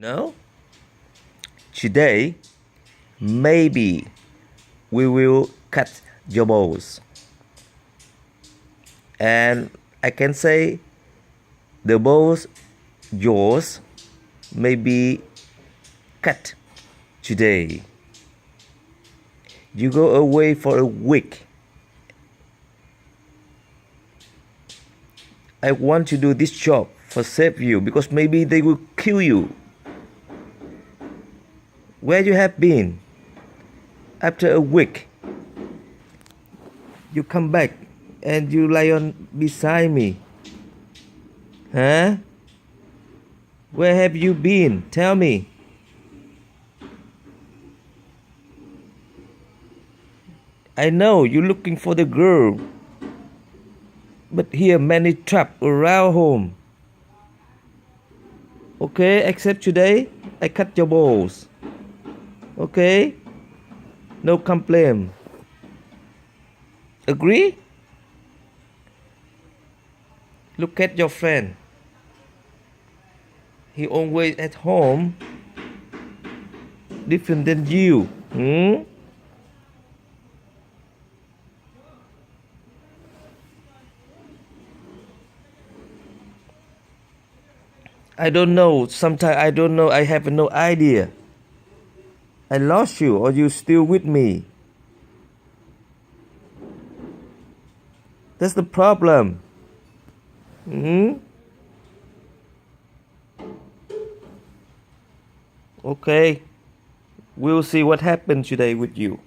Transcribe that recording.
No? Today, maybe we will cut your balls. And I can say the balls, yours, may be cut today. You go away for a week. I want to do this job for save you because maybe they will kill you. Where you have been? After a week, you come back and you lie on beside me. Huh? Where have you been? Tell me. I know you're looking for the girl, but here many traps around home. Okay, except today, I cut your balls. Okay? No complaint. Agree? Look at your friend. He always at home. Different than you. I don't know. Sometimes I don't know. I have no idea. I lost you or you still with me? That's the problem. Okay. We'll see what happens today with you.